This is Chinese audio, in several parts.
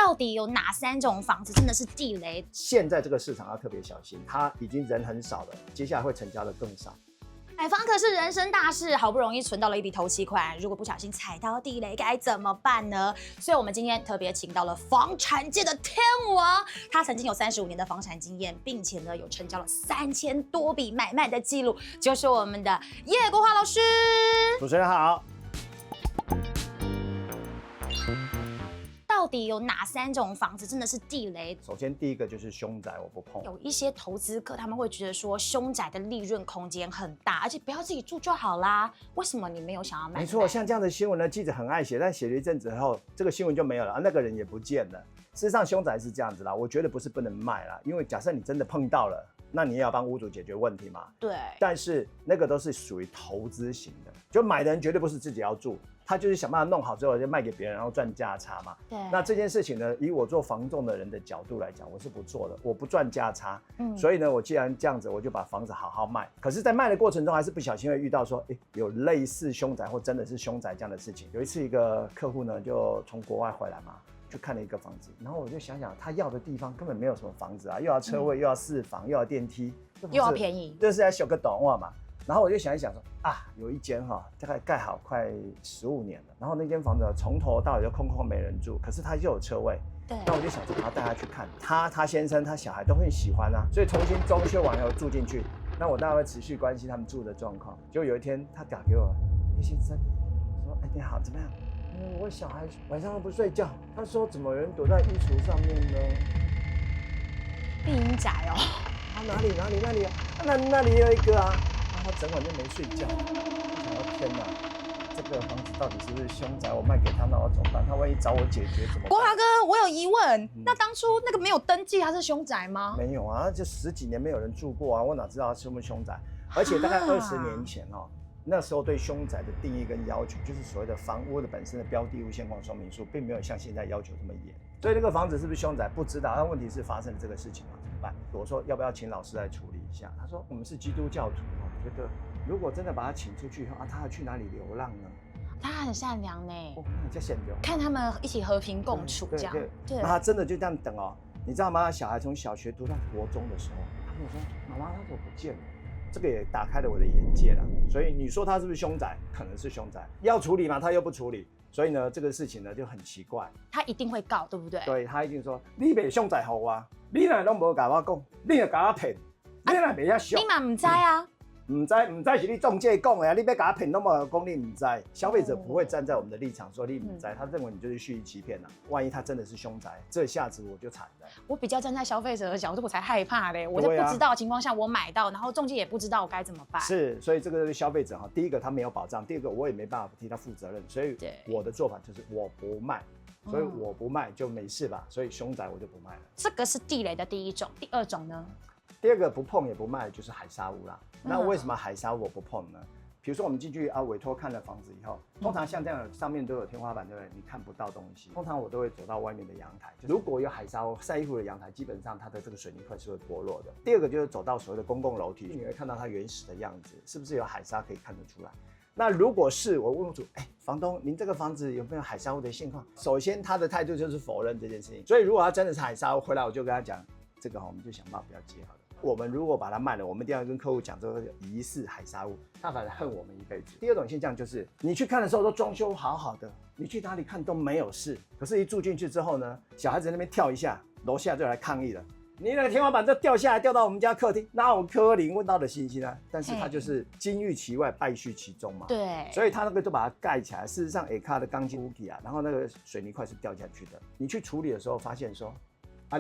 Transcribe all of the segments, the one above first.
到底有哪3种房子真的是地雷？现在这个市场要特别小心，它已经人很少了，接下来会成交的更少。买房可是人生大事，好不容易存到了一笔头期款，如果不小心踩到地雷，该怎么办呢？所以我们今天特别请到了房产界的天王，他曾经有35年的房产经验，并且呢有成交了3000多笔买卖的记录，就是我们的叶国华老师。主持人好。到底有哪3种房子真的是地雷？首先第一个就是凶宅，我不碰。有一些投资客他们会觉得说，凶宅的利润空间很大，而且不要自己住就好啦。为什么你没有想要买？没错，像这样的新闻呢，记者很爱写，但写了一阵子后，这个新闻就没有了，那个人也不见了。事实上，凶宅是这样子啦，我觉得不是不能卖啦，因为假设你真的碰到了，那你也要帮屋主解决问题嘛。对。但是那个都是属于投资型的，就买的人绝对不是自己要住。他就是想办法弄好之后就卖给别人，然后赚价差嘛。对。那这件事情呢，以我做房仲的人的角度来讲，我是不做的，我不赚价差。所以呢，我既然这样子，我就把房子好好卖。可是，在卖的过程中，还是不小心会遇到说，有类似凶宅或真的是凶宅这样的事情。有一次，一个客户呢，就从国外回来嘛，就看了一个房子，然后我就想想，他要的地方根本没有什么房子啊，又要车位，又要4房，又要电梯，又要便宜，就是在修个短袜嘛。然后我就想一想说有一间大概盖好快15年了，然后那间房子从头到尾就空空没人住，可是它又有车位。对。那我就想说，把他带他去看，他先生他小孩都会喜欢啊，所以重新装修完以后住进去。那我当然会持续关心他们住的状况。结果有一天他打给我，叶先生说，你好，怎么样？我小孩晚上都不睡觉，他说怎么有人躲在衣橱上面呢？避阴宅哦。哪里啊？那里有一个啊。他整晚就没睡觉，我想到天哪，这个房子到底是不是凶宅？我卖给他，那我怎么办？他万一找我解决怎么办？国华哥，我有疑问，那当初那个没有登记，它是凶宅吗？没有啊，就10几年没有人住过啊，我哪知道它是不是凶宅？而且大概20年前那时候对凶宅的定义跟要求，就是所谓的房屋的本身的标的物现况说明书，并没有像现在要求这么严。所以这个房子是不是凶宅不知道，但问题是发生了这个事情嘛，怎么办？我说要不要请老师来处理一下？他说我们是基督教徒，我觉得如果真的把他请出去以后他要去哪里流浪呢？他很善良呢。那叫善良。看他们一起和平共处这样。对。那他真的就这样等你知道吗？小孩从小学读到国中的时候，他跟我说妈妈他怎么不见了？这个也打开了我的眼界了。所以你说他是不是凶宅？可能是凶宅，要处理吗？他又不处理。所以呢，这个事情呢就很奇怪。他一定会告，对不对？对，他一定说你别凶宅给我，你若都没跟我讲，你就给我骗，你若别遐凶。你嘛唔知啊？唔知是你中介讲的啊，你别给他骗，那么讲你唔知。消费者不会站在我们的立场说你唔知，他认为你就是蓄意欺骗万一他真的是凶宅，这下子我就惨了。我比较站在消费者的角度，我才害怕嘞。我在不知道的情况下，我买到，然后中介也不知道我该怎么办。是，所以这个消费者第一个他没有保障，第二个我也没办法替他负责任，所以我的做法就是我不卖。所以我不卖就没事吧，所以凶宅我就不卖了。这个是地雷的第1种，第2种呢？第2个不碰也不卖就是海沙屋啦。那为什么海沙屋我不碰呢？比如说我们进去委托看了房子以后，通常像这样上面都有天花板，对不对？你看不到东西。通常我都会走到外面的阳台，如果有海沙屋晒衣服的阳台，基本上它的这个水泥块是会剥落的。第2个就是走到所谓的公共楼梯，你会看到它原始的样子，是不是有海沙可以看得出来？那如果是我问屋主，房东，您这个房子有没有海沙屋的现况？首先他的态度就是否认这件事情。所以如果他真的是海沙屋，回来我就跟他讲，这个我们就想办法不要接好了。我们如果把它卖了，我们一定要跟客户讲这个疑似海沙屋，他反而恨我们一辈子。第2种现象就是你去看的时候都装修好好的，你去哪里看都没有事，可是一住进去之后呢，小孩子那边跳一下，楼下就来抗议了。你那个天花板就掉下来，掉到我们家客厅，哪有柯林问到的信息呢？但是他就是金玉其外，败絮其中嘛。对，所以他那个就把它盖起来。事实上 ，A 卡的钢筋屋体然后那个水泥块是掉下去的。你去处理的时候，发现说，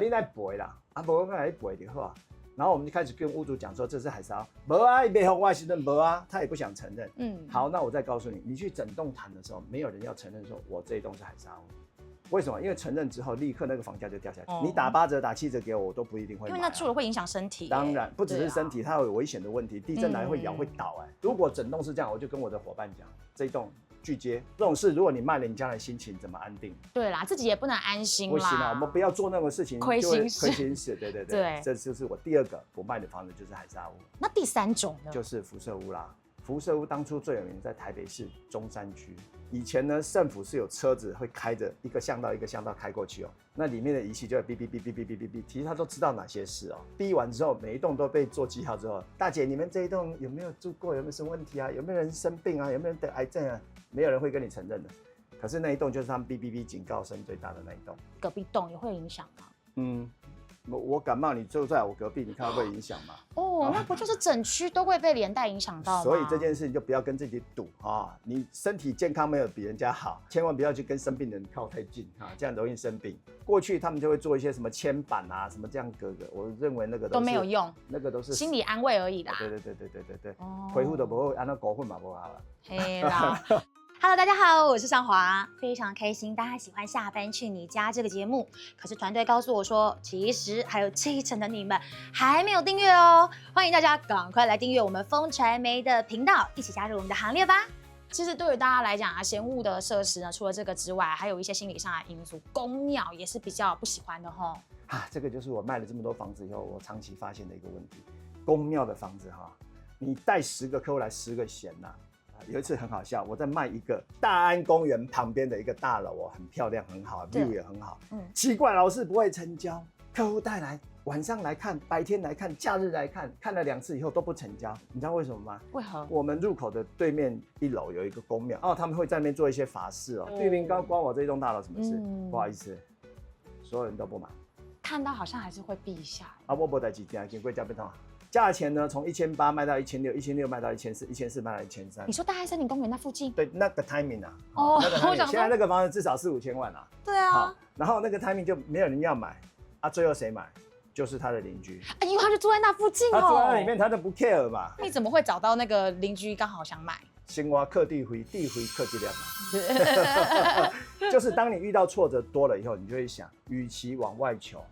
你在赔啦，不来赔就好。然后我们就开始跟屋主讲说，这是海沙屋，没啊，没红外线的没啊，他也不想承认。好，那我再告诉你，你去整栋谈的时候，没有人要承认说我这一栋是海沙屋。为什么？因为承认之后，立刻那个房价就掉下去。你打8折、打7折给我，我都不一定会买。因为那住了会影响身体。当然，不只是身体，它有危险的问题，地震来会摇会倒。如果整栋是这样，我就跟我的伙伴讲，这一栋拒接。这种事，如果你卖了，你将来心情怎么安定？对啦，自己也不能安心啦。不行啊，我们不要做那种事情，亏心事。亏心事，对。这就是我第2个不卖的房子，就是海沙屋。那第3种呢？就是辐射屋啦。辐射屋当初最有名在台北市中山区，以前呢，政府是有车子会开着一个巷道一个巷道开过去哦，那里面的仪器就会哔哔哔哔哔哔哔哔，其实他都知道哪些事哦。哔完之后，每一栋都被做记号之后，大姐，你们这一栋有没有住过？有没有什么问题啊？有没有人生病啊？有没有人得癌症啊？没有人会跟你承认的。可是那一栋就是他们哔哔哔警告声最大的那一栋。隔壁栋也会影响吗？我感冒，你就在我隔壁，你看会不会影响吗？哦，那不就是整区都会被连带影响到吗？所以这件事情就不要跟自己赌啊！你身体健康没有比人家好，千万不要去跟生病的人靠太近啊，这样容易生病。过去他们就会做一些什么铅板啊，什么这样隔个，我认为那个都没有用，那个都是心理安慰而已啦。对，恢复的不会按照狗混嘛不好了。嘿啦。Hello， 大家好，我是尚华，非常开心大家喜欢下班去你家这个节目。可是团队告诉我说，其实还有7成的你们还没有订阅哦，欢迎大家赶快来订阅我们风传媒的频道，一起加入我们的行列吧。其实对于大家来讲啊，嫌恶的设施呢，除了这个之外，还有一些心理上的因素，公庙也是比较不喜欢的吼。这个就是我卖了这么多房子以后，我长期发现的一个问题。公庙的房子你带10个客户来10个嫌呐。有一次很好笑，我在卖一个大安公园旁边的一个大楼哦，很漂亮，很好 ，view 也很好。奇怪，老是不会成交，客户带来晚上来看，白天来看，假日来看，看了2次以后都不成交，你知道为什么吗？为何？我们入口的对面1楼有一个公庙，他们会在那边做一些法事哦。玉林关我这一栋大楼什么事？不好意思，所有人都不买。看到好像还是会避一下。我没带几件，经过加倍痛。价钱呢，从1800卖到1600，1600卖到1400，1400卖到1300。你说大安森林公园那附近？对，那个 timing 啊，那个 timing，现在那个房子至少4、5千万啊。对啊。然后那个 timing 就没有人要买啊，最后谁买？就是他的邻居。因为他就住在那附近他住在那里面，他就不 care 嘛。你怎么会找到那个邻居刚好想买？先挖克地回，地回克地量嘛。就是当你遇到挫折多了以后，你就会想，与其往外求，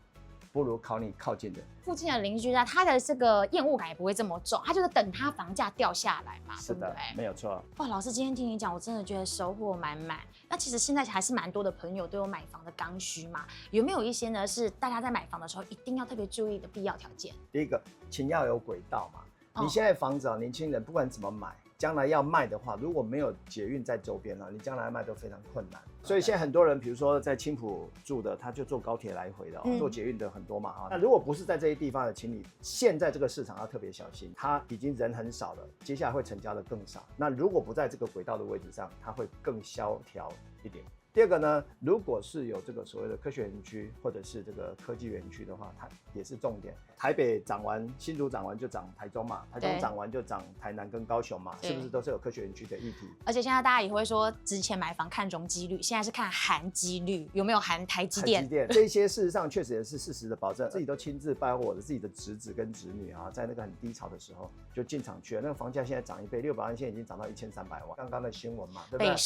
不如考你靠近的。附近的邻居他的这个厌恶感也不会这么重，他就是等他房价掉下来嘛，是的，没有错。哇，老师今天听你讲，我真的觉得收获满满。那其实现在还是蛮多的朋友都有买房的刚需嘛，有没有一些呢是大家在买房的时候一定要特别注意的必要条件？第一个，请要有轨道嘛。你现在房子年轻人不管怎么买，将来要卖的话，如果没有捷运在周边你将来卖都非常困难。所以现在很多人，比如说在青埔住的，他就坐高铁来回的，坐捷运的很多嘛那如果不是在这些地方的，请你现在这个市场要特别小心，它已经人很少了，接下来会成交的更少。那如果不在这个轨道的位置上，它会更萧条一点。第二个呢，如果是有这个所谓的科学园区或者是这个科技园区的话，它也是重点。台北涨完，新竹涨完就涨台中嘛，台中涨完就涨台南跟高雄嘛，是不是都是有科学园区的议题？而且现在大家也会说，之前买房看容积率，现在是看含积率，有没有含台积电？这些事实上确实也是事实的保证，自己都亲自拜我的自己的侄子跟侄女在那个很低潮的时候就进场去了。那个房价现在涨1倍，600万现在已经涨到1300万。刚刚的新闻嘛，对不对？北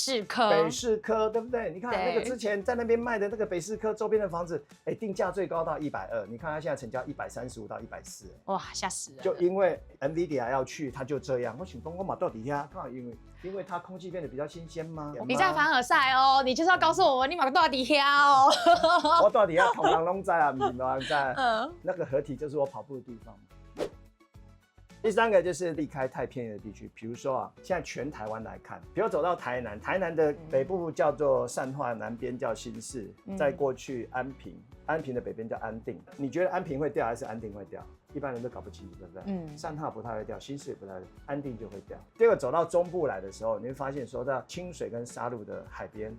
市科，对不对？你看那个之前在那边卖的那个北市科周边的房子，定价最高到120，你看它现在成交135到140，哇，吓死人！就因为 NVIDIA 要去，它就这样。我想我到底下，因为它空气变得比较新鲜吗？你在凡尔赛哦，你就是要告诉我你买到底下哦。我到底要同人拢在啊，不是没人在。那个合体就是我跑步的地方。第3个就是离开太偏远的地区，比如说现在全台湾来看，比如走到台南，台南的北部叫做善化，南边叫新市，再过去安平，安平的北边叫安定。你觉得安平会掉还是安定会掉？一般人都搞不清楚，对不对？善化不太会掉，新市也不太会掉，安定就会掉。第二个走到中部来的时候，你会发现说到清水跟沙鹿的海边，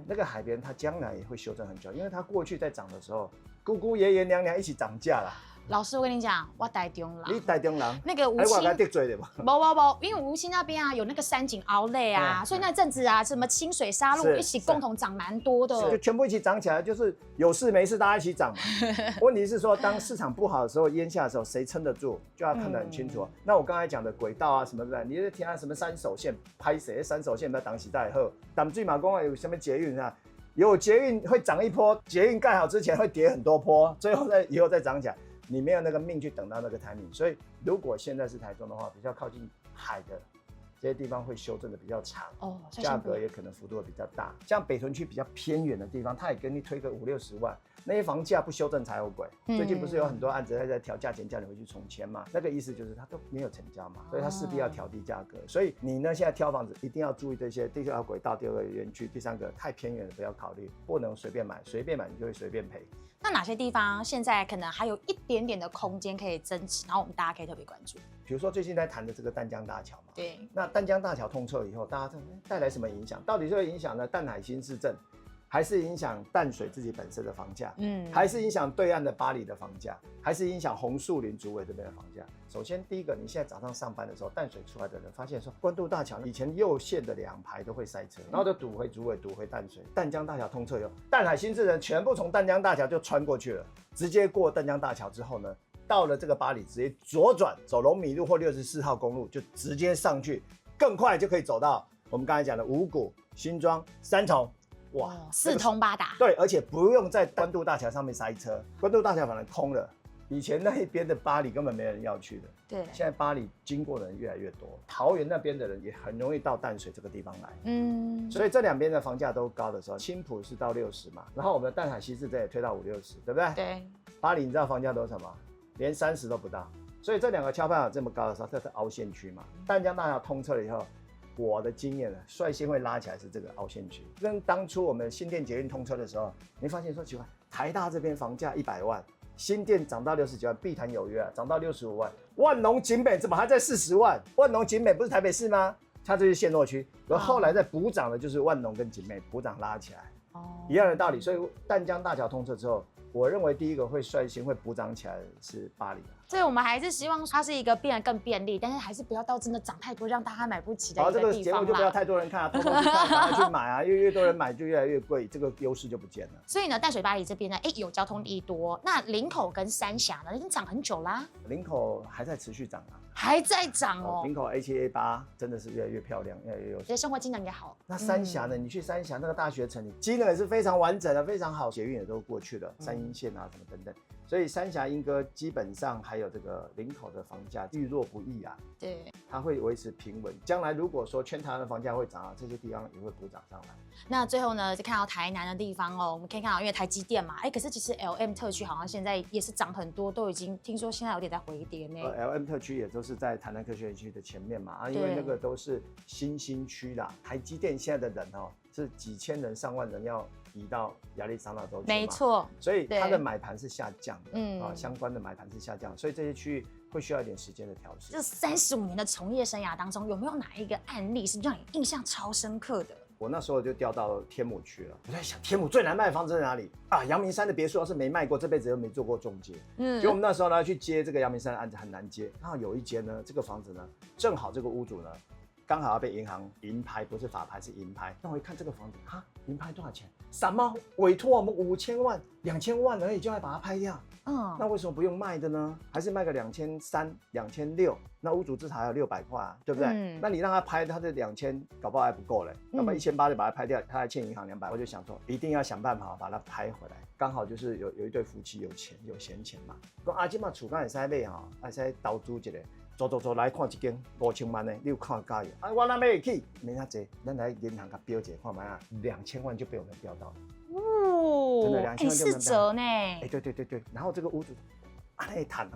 那个海边它将来也会修正很久，因为它过去在涨的时候，姑姑爷爷娘娘一起涨价啦。老师，我跟你讲，我台中人。你台中人？那个吴清，我得罪的嘛。不，因为吴清那边有那个山景outlet所以那阵子什么清水沙鹿一起共同涨蛮多的，就全部一起涨起来，就是有事没事大家一起涨嘛。问题是说，当市场不好的时候，淹下的时候，谁撑得住，就要看得很清楚。那我刚才讲的轨道什么的，你在听什么3手线拍谁？3手线要挡起在后，淡水嘛讲有什么捷运有捷运会涨一波，捷运盖好之前会跌很多波，最后以后再涨起来。你没有那个命去等到那个timing，所以如果现在是台中的话，比较靠近海的，这些地方会修正的比较长，所以价格也可能幅度比较大。像北屯区比较偏远的地方，他也给你推个50-60万，那些房价不修正才有鬼。最近不是有很多案子在调价钱，叫你回去重签嘛？那个意思就是他都没有成交嘛，所以他势必要调低价格。所以你呢，现在挑房子一定要注意这些：第一个轨道，第二个园区，第三个太偏远的不要考虑，不能随便买，随便买你就会随便赔。那哪些地方现在可能还有一点点的空间可以增值，然后我们大家可以特别关注？比如说最近在谈的这个淡江大桥嘛，对，那淡江大桥通车以后，大家带来什么影响？到底是会影响呢淡海新市镇，还是影响淡水自己本身的房价？还是影响对岸的巴黎的房价？还是影响红树林、竹围这边的房价？首先，第一个，你现在早上上班的时候，淡水出来的人发现说，关渡大桥以前右线的2排都会塞车，然后就堵回竹围，堵回淡水。淡江大桥通车以后，淡海新市人全部从淡江大桥就穿过去了，直接过淡江大桥之后呢，到了这个巴黎，直接左转走龙米路或64号公路，就直接上去，更快就可以走到我们刚才讲的五股、新庄、三重。哇，4通8达。对，而且不用在关渡大桥上面塞车，关渡大桥反而空了。以前那一边的巴黎根本没人要去的，对，现在巴黎经过的人越来越多，桃园那边的人也很容易到淡水这个地方来，所以这两边的房价都高的时候，青埔是到60嘛，然后我们的淡海西市这也推到50-60，对不对？对，巴黎你知道房价多少吗？连30都不到，所以这两个跷蹼这么高的时候，这是凹陷区嘛。淡江大桥通车了以后，我的经验呢，率先会拉起来是这个凹陷区。跟当初我们新店捷运通车的时候，你发现说奇怪，台大这边房价100万。新店涨到69万，碧潭有约啊，涨到65万。万隆景美怎么还在40万？万隆景美不是台北市吗？它这是陷落区，而后来在补涨的就是万隆跟景美补涨拉起来，一样的道理。所以淡江大桥通车之后，我认为第一个会率先会补涨起来的是巴黎。所以我们还是希望它是一个变得更便利，但是还是不要到真的涨太多，让大家买不起的一个地方。这个节目就不要太多人看啊，偷偷去看，赶快去买啊，越多人买就越来越贵，这个优势就不见了。所以呢，淡水巴黎这边呢，有交通利多。那林口跟三峡呢，已经涨很久啦。林口还在持续涨啊，还在涨哦。林口 A7、A8真的是越来越漂亮，越来越有。觉得生活机能也好。那三峡呢？你去三峡那个大学城里，机能也是非常完整的，非常好，捷运也都过去了，三鶯线啊什么等等。所以三峡莺歌基本上还有这个林口的房价遇弱不易啊，对，它会维持平稳。将来如果说全台湾的房价会涨啊，这些地方也会补涨上来。那最后呢，就看到台南的地方哦，我们可以看到，因为台积电嘛，可是其实 LM 特区好像现在也是涨很多，都已经听说现在有点在回跌呢。LM 特区也都是在台南科学园区的前面嘛，因为那个都是新兴区啦。台积电现在的人是几千人、上万人要移到亚利桑那州去嘛，没错，所以它的买盘是下降的，相关的买盘是下降，所以这些区域会需要一点时间的调试。这35年的从业生涯当中，有没有哪一个案例是让你印象超深刻的？我那时候就调到天母区了，我在想天母最难卖的房子在哪里啊？阳明山的别墅要是没卖过，这辈子又没做过中介。结果我们那时候呢去接这个阳明山的案子很难接，然后有一间呢，这个房子呢，正好这个屋主呢，刚好要被银行银拍，不是法拍是银拍。那我一看这个房子，银拍多少钱？什么委托我们5000万、2000万而已就要把它拍掉？那为什么不用卖的呢？还是卖个2300、2600？那屋主至少还有600块啊，对不对？那你让他拍，他的2000搞不好还不够嘞，要不然1800就把它拍掉，他还欠银行200。我就想说，一定要想办法把它拍回来。刚好就是有一对夫妻有钱有闲钱嘛，说啊，今嘛厝敢会使买会使投资一个，走来看一间5000万的，你有看加油？我哪买得起？没那济，咱来银行甲标一下看卖啊，2000万就被我们标到了。真的2000万就4折呢！对，然后这个屋主一谈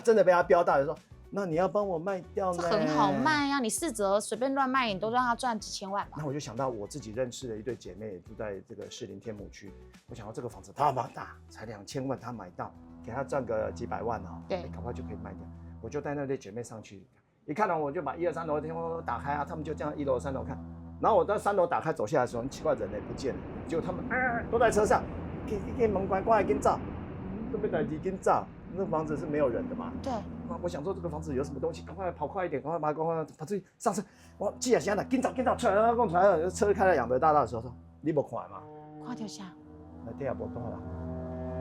真的被他标到，就说那你要帮我卖掉呢？很好卖啊，你4折随便乱卖，你都让他赚几千万吧。那我就想到我自己认识的一对姐妹，也住在这个士林天母区。我想到这个房子那么大，才2000万，他买到，给他赚个几百万对，搞不好就可以卖掉。我就带那对姐妹上去，一看到我就把1、2、3楼的天窗打开啊，他们就这样1楼、3楼看。然后我到3楼打开走下来的时候，很奇怪，人也不见了，结果他们都在车上，给门关，过来跟照，都被逮鸡跟照。那房子是没有人的嘛？对。我想说这个房子有什么东西，赶快跑快一点，赶快跑出去上车。我记啊，现在跟照出来了，跟出来了。车开到养德大道的时候说，你没看吗？看到啥？那底下无多啦，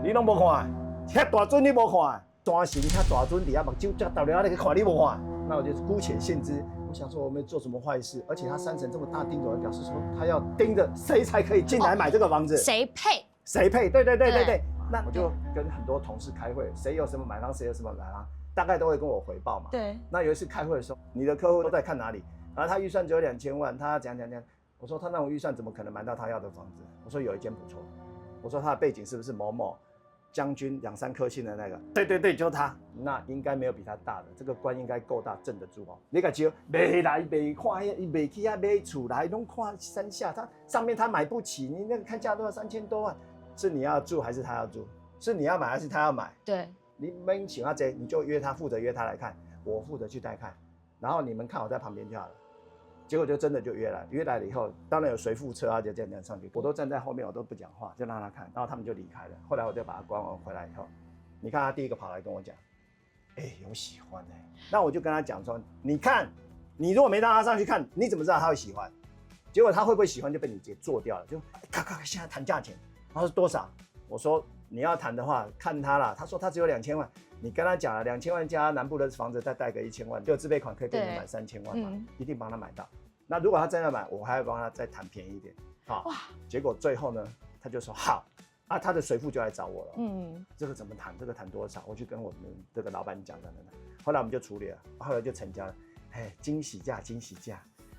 你拢无看，遐大尊你无看，专程遐大尊底下目睭遮大了，你去看你无看？那我就姑且信之。我想说我没做什么坏事，而且他3层这么大盯着，表示说他要盯着谁才可以进来买这个房子，谁配？谁配？对。那我就跟很多同事开会，谁有什么买方，谁有什么买方。大概都会跟我回报嘛。对。那有一次开会的时候，你的客户都在看哪里？然后他预算只有2000万，他讲。我说他那种预算怎么可能买到他要的房子？我说有一间不错。我说他的背景是不是某某将军2、3颗星的那个？对，就是他。那应该没有比他大的，这个官应该够大，镇得住哦。你敢招？没来没看，没去啊，买厝来拢看山下，他上面他买不起，你那个看价都要3000多万，是你要住还是他要住？是你要买还是他要买？对。你们请他这，你就约他，负责约他来看，我负责去带看，然后你们看我在旁边就好了。结果就真的就约来了以后，当然有随附车啊，就这样上去，我都站在后面，我都不讲话，就让他看，然后他们就离开了。后来我就把他关完回来以后，你看他第一个跑来跟我讲，有喜欢那我就跟他讲说，你看，你如果没让他上去看，你怎么知道他会喜欢？结果他会不会喜欢就被你直接做掉了，就咔，现在谈价钱，他说多少？我说你要谈的话看他啦，他说他只有2000万。你跟他讲了2000万加南部的房子，再贷个1000万，就自备款可以给你买3000万嘛，一定帮他买到。那如果他真的买，我还会帮他再谈便宜一点。好，结果最后呢，他就说好啊，他的随父就来找我了。这个怎么谈？这个谈多少？我去跟我们这个老板讲的。后来我们就处理了，后来就成交了。惊喜价，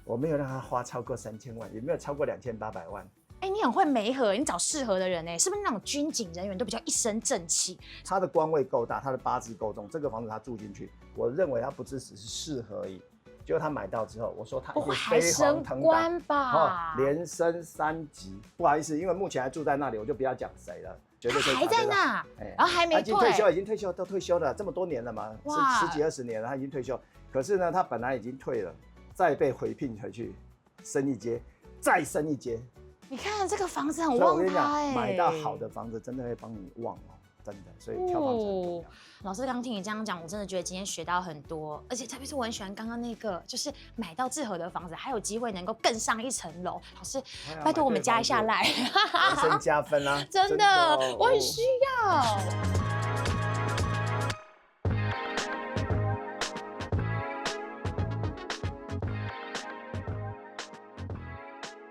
我没有让他花超过3000万，也没有超过2800万。你很会媒合，你找适合的人是不是那种军警人员都比较一身正气？他的官位够大，他的八字够重，这个房子他住进去，我认为他不只是适合而已。结果他买到之后，我说他一定飞黄腾达，连升3级。不好意思，因为目前还住在那里，我就不要讲谁了，绝对还在那，然后还没退，已经退休，都退休了，这么多年了嘛，十几20年了，他已经退休。可是呢，他本来已经退了，再被回聘回去，升一阶，再升一阶。你看这个房子很旺，所以我跟你讲，买到好的房子真的会帮你旺哦，真的。所以挑房子很重要。老师刚听你这样讲，我真的觉得今天学到很多，而且特别是我很喜欢刚刚那个，就是买到适合的房子，还有机会能够更上一层楼。老师，拜托我们加一下赖，人生加分啊！真的，我很需要。